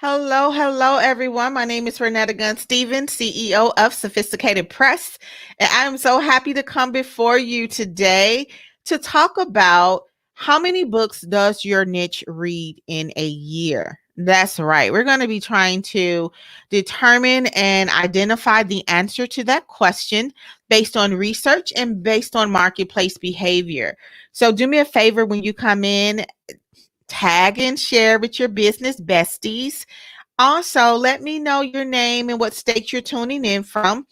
Hello, hello, everyone. My name is Renetta Gunn Stevens, CEO of Sophisticated Press, and I am so happy to come before you today to talk about how many books does your niche read in a year. That's right. We're going to be trying to determine and identify the answer to that question based on research and based on marketplace behavior. So, do me a favor when you come in, tag and share with your business besties. Also, let me know your name and what state you're tuning in from,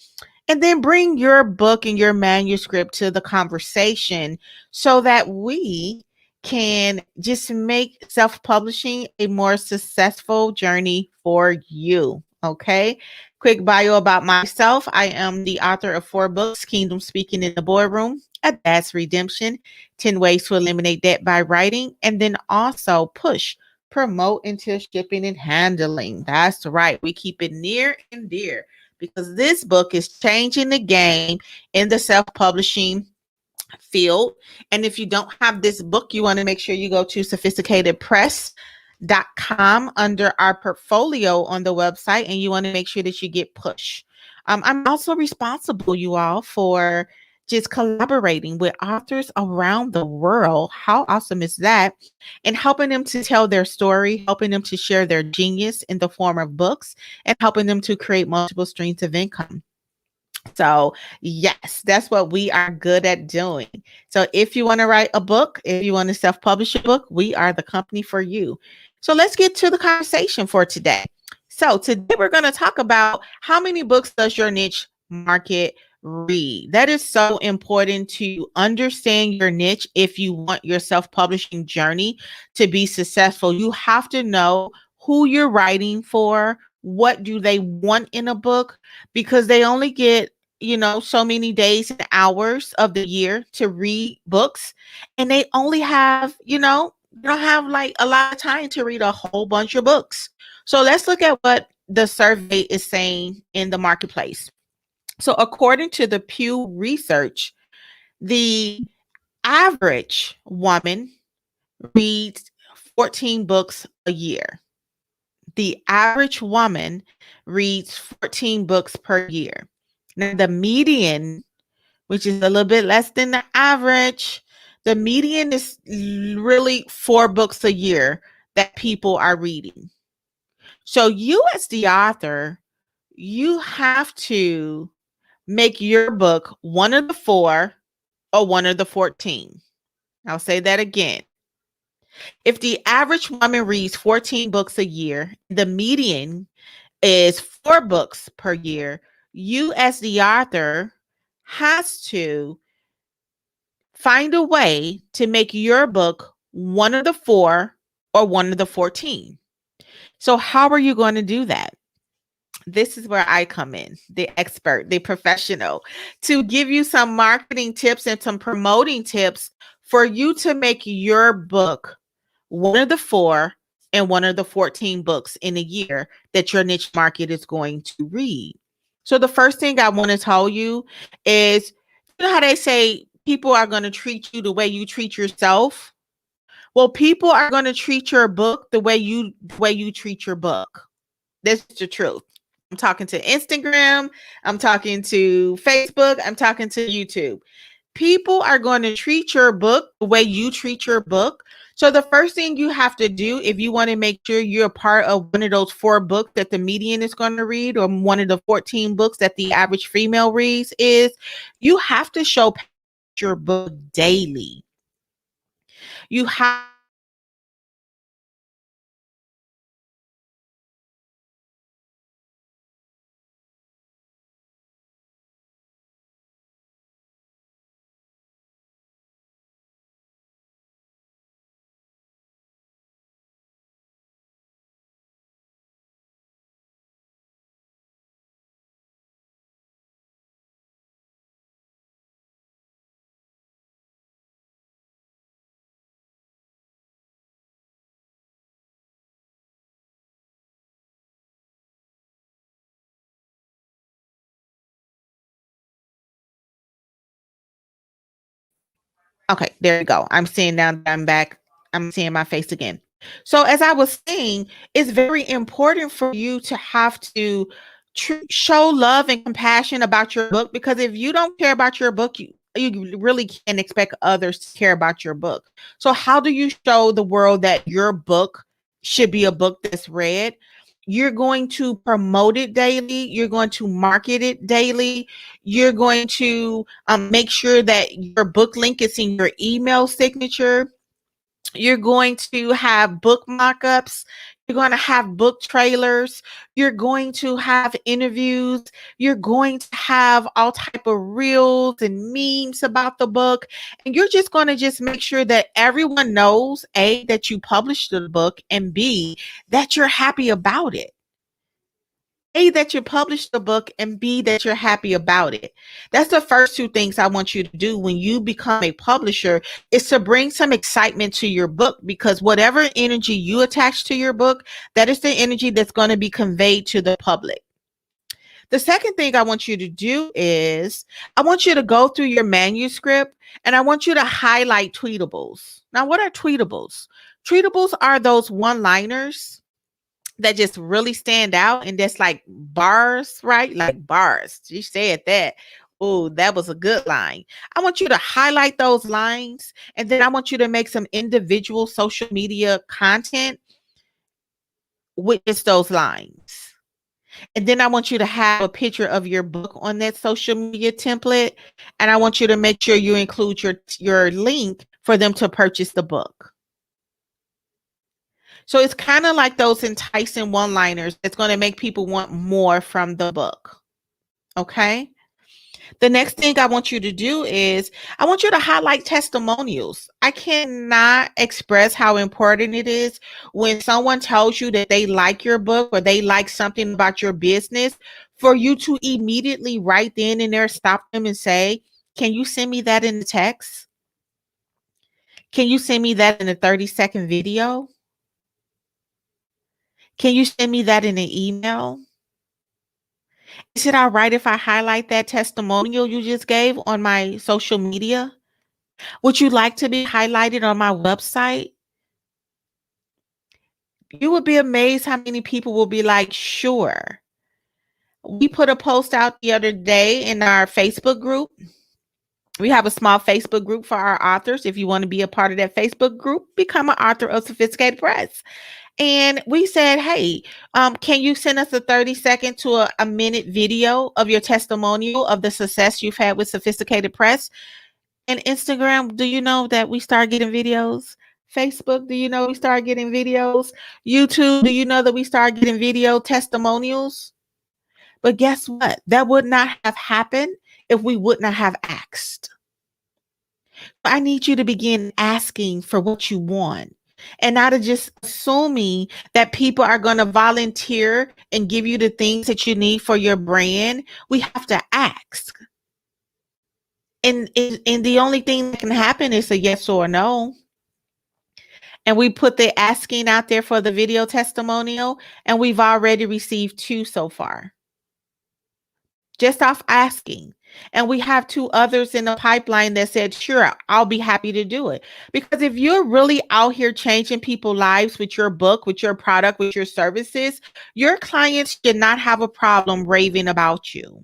and then bring your book and your manuscript to the conversation so that we can just make self publishing a more successful journey for you. Okay. Quick bio about myself. I am the author of 4 books: Kingdom Speaking in the Boardroom, A Dad's Redemption, 10 Ways to Eliminate Debt by Writing, and then also Push, Promote into Shipping and Handling. That's right. We keep it near and dear because this book is changing the game in the self publishing field. And if you don't have this book, you want to make sure you go to sophisticatedpress.com under our portfolio on the website, and you want to make sure that you get Push. I'm also responsible, you all, for just collaborating with authors around the world. How awesome is that? And helping them to tell their story, helping them to share their genius in the form of books, and helping them to create multiple streams of income. So, yes, that's what we are good at doing. So, if you want to write a book, if you want to self publish a book, we are the company for you. So, let's get to the conversation for today. So, today we're going to talk about how many books does your niche market read. That is so important to understand your niche if you want your self publishing journey to be successful. You have to know who you're writing for, what do they want in a book, because they only get so many days and hours of the year to read books, and they only have, they don't have like a lot of time to read a whole bunch of books. So let's look at what the survey is saying in the marketplace. So according to the Pew Research, the average woman reads 14 books a year. The average woman reads 14 books per year. Now, the median, which is a little bit less than the average, the median is really 4 books a year that people are reading. So, you as the author, you have to make your book one of the 4 or one of the 14. I'll say that again. If the average woman reads 14 books a year, the median is 4 books per year, you as the author has to find a way to make your book one of the 4 or one of the 14. So how are you going to do that? This is where I come in, the expert, the professional, to give you some marketing tips and some promoting tips for you to make your book one of the 4 and one of the 14 books in a year that your niche market is going to read. So the first thing I want to tell you is, you know how they say people are going to treat you the way you treat yourself? Well, people are going to treat your book the way you treat your book. That's the truth. I'm talking to Instagram, I'm talking to Facebook, I'm talking to YouTube. People are going to treat your book the way you treat your book. So the first thing you have to do if you want to make sure you're a part of one of those 4 books that the median is going to read, or one of the 14 books that the average female reads, is you have to show your book daily. You have Okay, there you go. I'm seeing now that I'm back. I'm seeing my face again. So, as I was saying, it's very important for you to have to show love and compassion about your book, because if you don't care about your book, you really can't expect others to care about your book. So, how do you show the world that your book should be a book that's read? You're going to promote it daily. You're going to market it daily. You're going to make sure that your book link is in your email signature. You're going to have book mock-ups. You're going to have book trailers. You're going to have interviews. You're going to have all type of reels and memes about the book. And you're just going to just make sure that everyone knows, A, that you published the book, and B, that you're happy about it. A, that you published the book, and B, that you're happy about it. That's the first two things I want you to do when you become a publisher, is to bring some excitement to your book, because whatever energy you attach to your book, that is the energy that's going to be conveyed to the public. The second thing I want you to do is I want you to go through your manuscript and I want you to highlight tweetables. Now, what are tweetables? Tweetables are those one-liners that just really stand out, and that's like bars, right? Like bars. You said that. Oh, that was a good line. I want you to highlight those lines, and then I want you to make some individual social media content with just those lines. And then I want you to have a picture of your book on that social media template, and I want you to make sure you include your link for them to purchase the book. So it's kind of like those enticing one-liners that's going to make people want more from the book. Okay. The next thing I want you to do is I want you to highlight testimonials. I cannot express how important it is when someone tells you that they like your book or they like something about your business, for you to immediately right then and there stop them and say, can you send me that in the text? Can you send me that in a 30-second video? Can you send me that in an email? Is it all right if I highlight that testimonial you just gave on my social media? Would you like to be highlighted on my website? You would be amazed how many people will be like, sure. We put a post out the other day in our Facebook group. We have a small Facebook group for our authors. If you want to be a part of that Facebook group, become an author of Sophisticated Press. And we said, hey, can you send us a 30-second to a minute video of your testimonial of the success you've had with Sophisticated Press? And Instagram, do you know that we start getting videos? Facebook, do you know we start getting videos? YouTube, do you know that we start getting video testimonials? But guess what? That would not have happened if we would not have asked. I need you to begin asking for what you want, and not to just assuming that people are going to volunteer and give you the things that you need for your brand. We have to ask. And the only thing that can happen is a yes or a no. And we put the asking out there for the video testimonial, and we've already received 2 so far, just off asking. And we have 2 others in the pipeline that said, sure, I'll be happy to do it. Because if you're really out here changing people's lives with your book, with your product, with your services, your clients should not have a problem raving about you.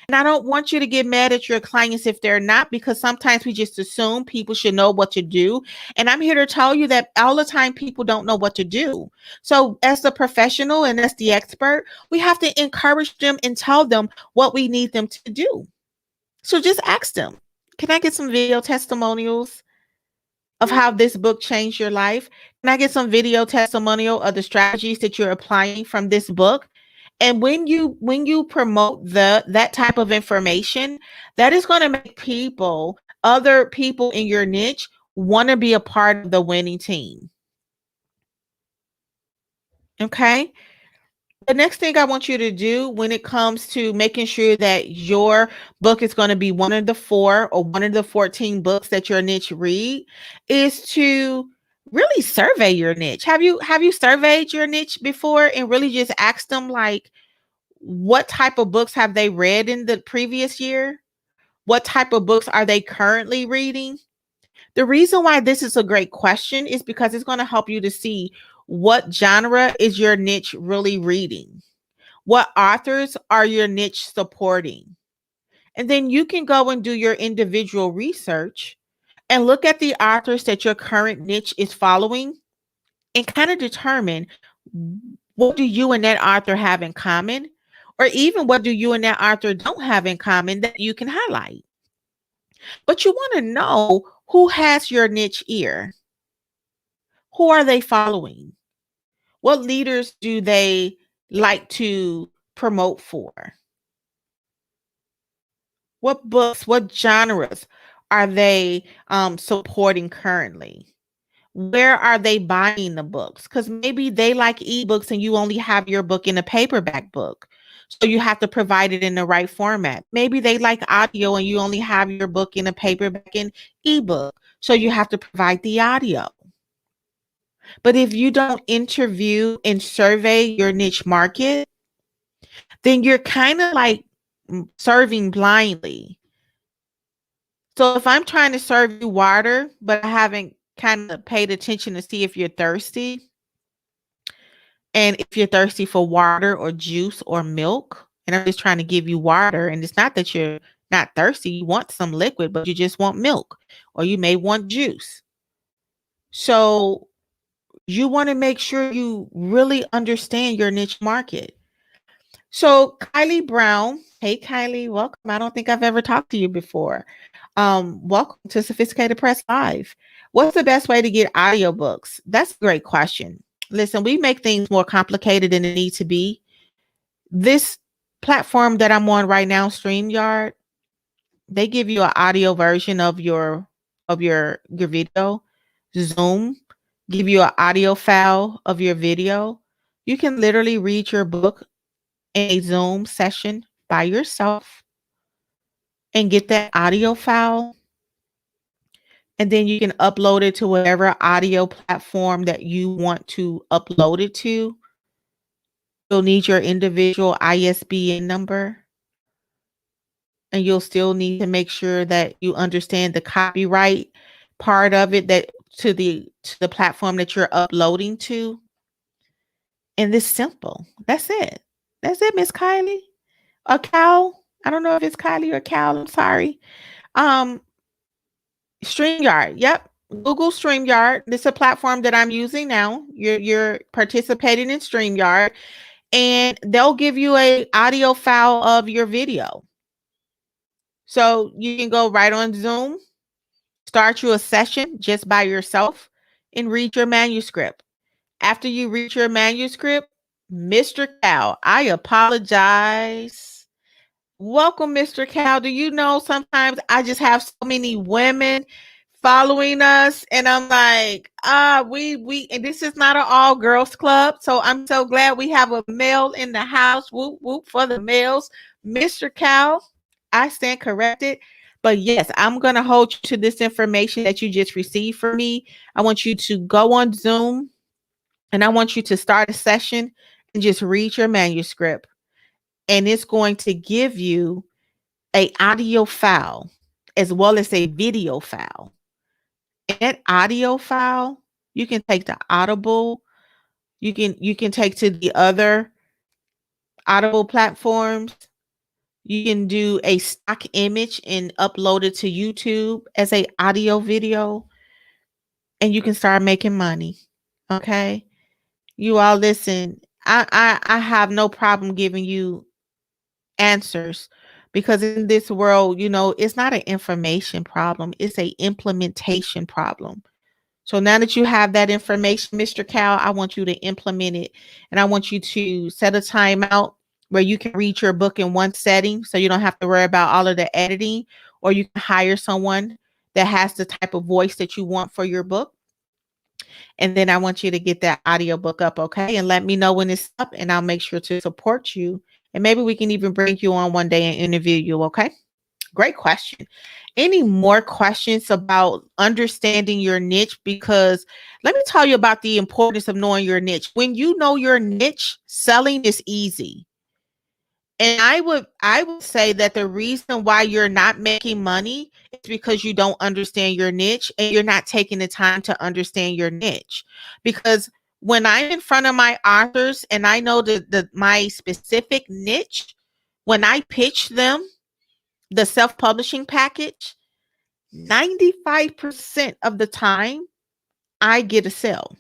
And I don't want you to get mad at your clients if they're not, because sometimes we just assume people should know what to do. And I'm here to tell you that all the time people don't know what to do. So as the professional and as the expert, we have to encourage them and tell them what we need them to do. So just ask them, can I get some video testimonials of how this book changed your life? Can I get some video testimonial of the strategies that you're applying from this book? And when you promote that type of information, that is going to make other people in your niche, want to be a part of the winning team. Okay? The next thing I want you to do when it comes to making sure that your book is going to be one of the 4 or one of the 14 books that your niche read is to really survey your niche. Have you surveyed your niche before and really just asked them, like, what type of books have they read in the previous year? What type of books are they currently reading? The reason why this is a great question is because it's going to help you to see what genre is your niche really reading. What authors are your niche supporting? And then you can go and do your individual research and look at the authors that your current niche is following and kind of determine what do you and that author have in common, or even what do you and that author don't have in common that you can highlight. But you want to know who has your niche ear. Who are they following? What leaders do they like to promote for? What books, what genres are they supporting currently? Where are they buying the books? Because maybe they like ebooks and you only have your book in a paperback book. So you have to provide it in the right format. Maybe they like audio and you only have your book in a paperback and ebook. So you have to provide the audio. But if you don't interview and survey your niche market, then you're kind of like serving blindly. So if I'm trying to serve you water, but I haven't kind of paid attention to see if you're thirsty, and if you're thirsty for water or juice or milk, and I'm just trying to give you water, and it's not that you're not thirsty, you want some liquid, but you just want milk, or you may want juice. So you want to make sure you really understand your niche market. So Kylie Brown, hey Kylie, welcome. I don't think I've ever talked to you before. Welcome to Sophisticated Press Live. What's the best way to get audiobooks? That's a great question. Listen, we make things more complicated than it needs to be. This platform that I'm on right now, StreamYard, they give you an audio version of your video. Zoom give you an audio file of your video. You can literally read your book in a Zoom session by yourself and get that audio file. And then you can upload it to whatever audio platform that you want to upload it to. You'll need your individual ISBN number. And you'll still need to make sure that you understand the copyright part of it, that to the platform that you're uploading to. And it's simple. That's it. That's it, Miss Kylie. Or Cal. I don't know if it's Kylie or Cal. I'm sorry. Um, StreamYard. Yep. Google StreamYard. This is a platform that I'm using now. You're participating in StreamYard, and they'll give you a audio file of your video. So you can go right on Zoom, start you a session just by yourself, and read your manuscript. After you read your manuscript, Mr. Cal, I apologize. Welcome, Mr. Cal. Do you know sometimes I just have so many women following us, and I'm like, we and this is not an all girls club, so I'm so glad we have a male in the house. Whoop whoop for the males. Mr. Cal, I stand corrected. But yes, I'm going to hold you to this information that you just received from me. I want you to go on Zoom, and I want you to start a session and just read your manuscript. And it's going to give you a audio file as well as a video file. And that audio file, you can take to Audible. You can take to the other Audible platforms. You can do a stock image and upload it to YouTube as a audio video, and you can start making money. Okay? You all listen. I have no problem giving you answers, because in this world, it's not an information problem, it's a implementation problem. So now that you have that information, Mr. Cal, I want you to implement it, and I want you to set a timeout where you can read your book in one setting so you don't have to worry about all of the editing, or you can hire someone that has the type of voice that you want for your book. And then I want you to get that audiobook up, okay? And let me know when it's up, and I'll make sure to support you. And maybe we can even bring you on one day and interview you, okay? Great question. Any more questions about understanding your niche? Because let me tell you about the importance of knowing your niche. When you know your niche, selling is easy. And I would say that the reason why you're not making money is because you don't understand your niche and you're not taking the time to understand your niche. Because when I'm in front of my authors and I know the my specific niche, when I pitch them the self-publishing package, 95% of the time I get a sell.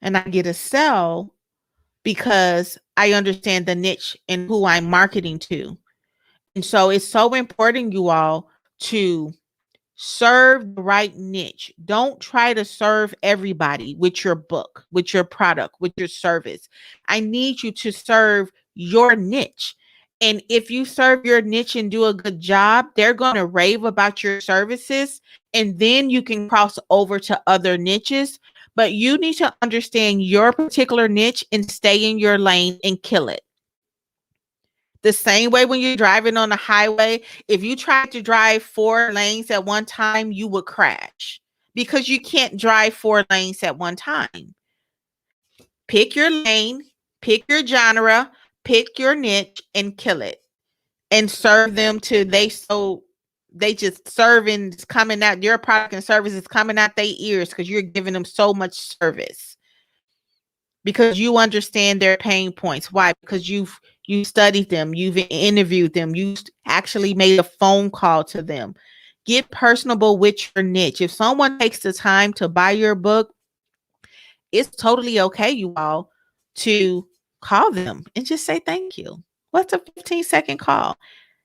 And I get a sell because I understand the niche and who I'm marketing to. And so it's so important, you all, to serve the right niche. Don't try to serve everybody with your book, with your product, with your service. I need you to serve your niche. And if you serve your niche and do a good job, they're going to rave about your services. And then you can cross over to other niches. But you need to understand your particular niche and stay in your lane and kill it. The same way when you're driving on the highway, if you tried to drive 4 lanes at one time, you would crash because you can't drive 4 lanes at one time. Pick your lane, pick your genre, pick your niche, and kill it. And serve them to they just serving is coming out, your product and service is coming out their ears because you're giving them so much service because you understand their pain points. Why? Because you studied them, you've interviewed them, you actually made a phone call to them. Get personable with your niche. If someone takes the time to buy your book, it's totally okay, you all, to call them and just say thank you. What's a 15-second call?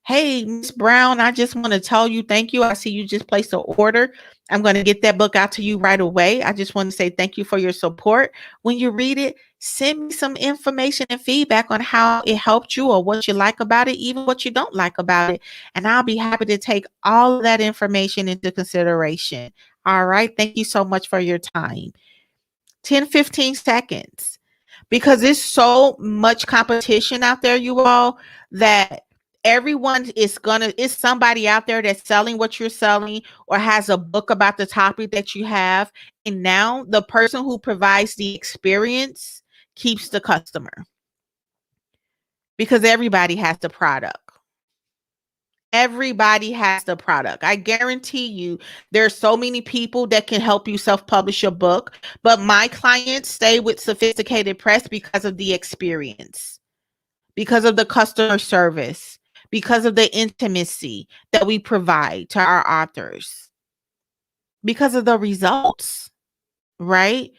Hey, Miss Brown, I just want to tell you thank you. I see you just placed an order. I'm going to get that book out to you right away. I just want to say thank you for your support. When you read it, send me some information and feedback on how it helped you or what you like about it, even what you don't like about it. And I'll be happy to take all of that information into consideration. All right. Thank you so much for your time. 10, 15 seconds. Because there's so much competition out there, you all, that everyone is somebody out there that's selling what you're selling or has a book about the topic that you have. And now the person who provides the experience keeps the customer because everybody has the product. Everybody has the product. I guarantee you there's so many people that can help you self-publish your book, but my clients stay with Sophisticated Press because of the experience, because of the customer service, because of the intimacy that we provide to our authors, because of the results, right?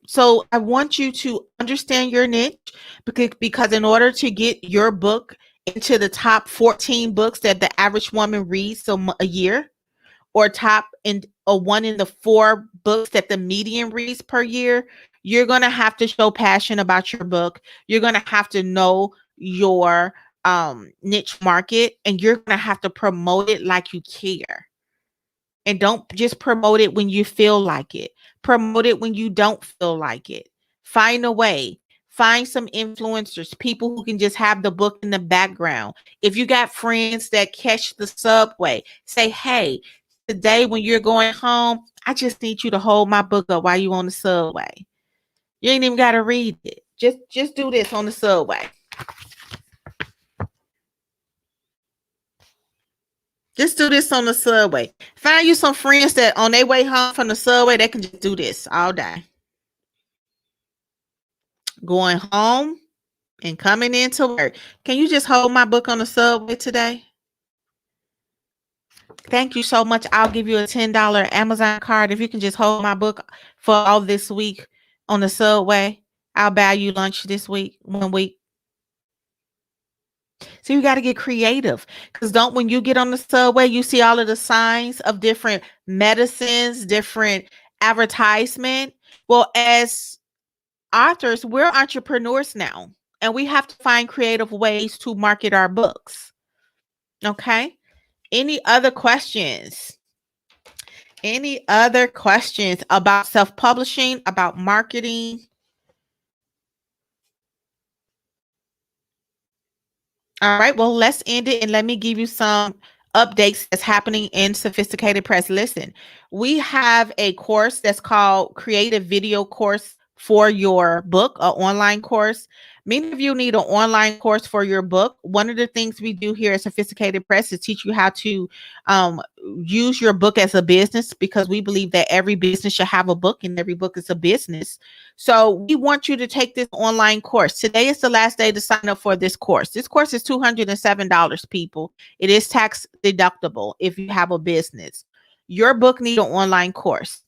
So I want you to understand your niche because in order to get your book into the top 14 books that the average woman reads a year, or top in or one in the 4 books that the median reads per year, you're gonna have to show passion about your book. You're gonna have to know your niche market, and you're gonna have to promote it like you care. And don't just promote it when you feel like it. Promote it when you don't feel like it. Find a way. Find some influencers, people who can just have the book in the background. If you got friends that catch the subway, say, hey, today when you're going home, I just need you to hold my book up while you on the subway. You ain't even got to read it. Just do this on the subway. Just do this on the subway. Find you some friends that on their way home from the subway, they can just do this all day. Going home and coming into work. Can you just hold my book on the subway today? Thank you so much. I'll give you a $10 Amazon card if you can just hold my book for all this week on the subway. I'll buy you lunch this week, 1 week. So you got to get creative because don't when you get on the subway, you see all of the signs of different medicines, different advertisement. Well, as authors, we're entrepreneurs now, and we have to find creative ways to market our books. Okay. Any other questions? Any other questions about self-publishing, about marketing? All right, well, let's end it and let me give you some updates that's happening in Sophisticated Press. Listen, we have a course that's called Creative Video Course for your book, an online course. Many of you need an online course for your book. One of the things we do here at Sophisticated Press is teach you how to um, use your book as a business, because we believe that every business should have a book and every book is a business. So we want you to take this online course. Today is the last day to sign up for this course. This course is $207, people. It is tax deductible if you have a business. Your book needs an online course.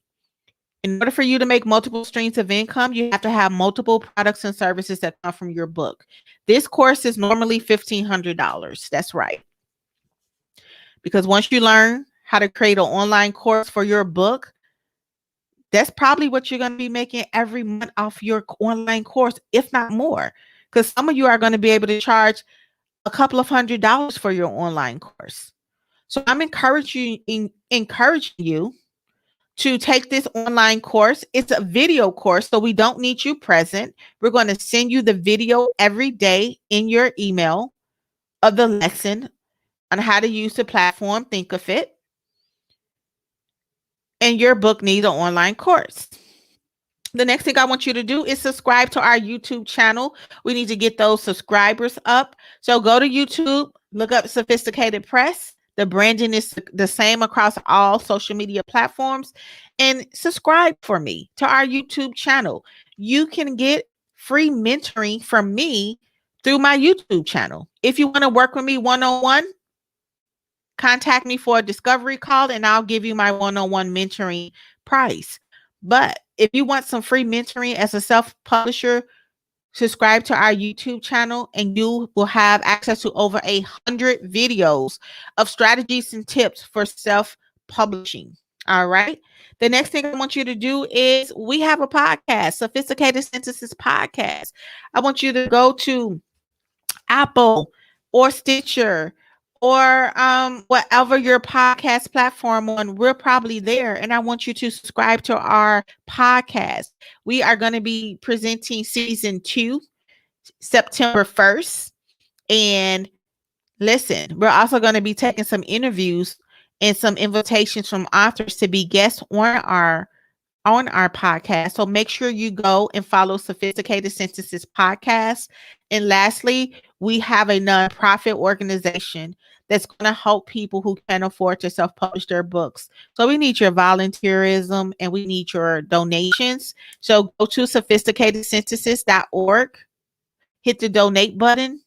In order for you to make multiple streams of income, you have to have multiple products and services that come from your book. This course is normally $1,500. That's right. Because once you learn how to create an online course for your book, that's probably what you're going to be making every month off your online course, if not more. Because some of you are going to be able to charge a couple of $100s for your online course. So I'm encouraging you to take this online course. It's a video course, so we don't need you present. We're going to send you the video every day in your email of the lesson on how to use the platform. Think of it. And your book needs an online course. The next thing I want you to do is subscribe to our YouTube channel. We need to get those subscribers up. So go to YouTube, look up Sophisticated Press. The branding is the same across all social media platforms. And subscribe for me to our YouTube channel. You can get free mentoring from me through my YouTube channel. If you want to work with me one-on-one, contact me for a discovery call and I'll give you my one-on-one mentoring price. But if you want some free mentoring as a self-publisher, subscribe to our YouTube channel and you will have access to over 100 videos of strategies and tips for self-publishing. All right. The next thing I want you to do is we have a podcast, Sophisticated Synthesis Podcast. I want you to go to Apple or Stitcher or whatever your podcast platform on, we're probably there. And I want you to subscribe to our podcast. We are going to be presenting season 2, September 1st. And listen, we're also going to be taking some interviews and some invitations from authors to be guests on our podcast. So make sure you go and follow Sophisticated Synthesis Podcast. And lastly, we have a nonprofit organization that's going to help people who can't afford to self-publish their books. So we need your volunteerism and we need your donations. So go to sophisticatedsynthesis.org, hit the donate button,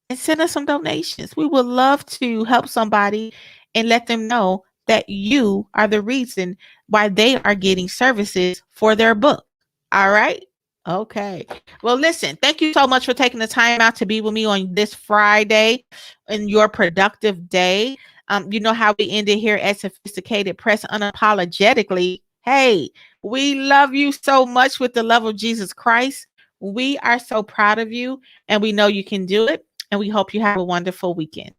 and send us some donations. We would love to help somebody and let them know that you are the reason why they are getting services for their book. All right. Okay. Well, listen, thank you so much for taking the time out to be with me on this Friday in your productive day. You know how we end it here at Sophisticated Press unapologetically. Hey, we love you so much with the love of Jesus Christ. We are so proud of you and we know you can do it. And we hope you have a wonderful weekend.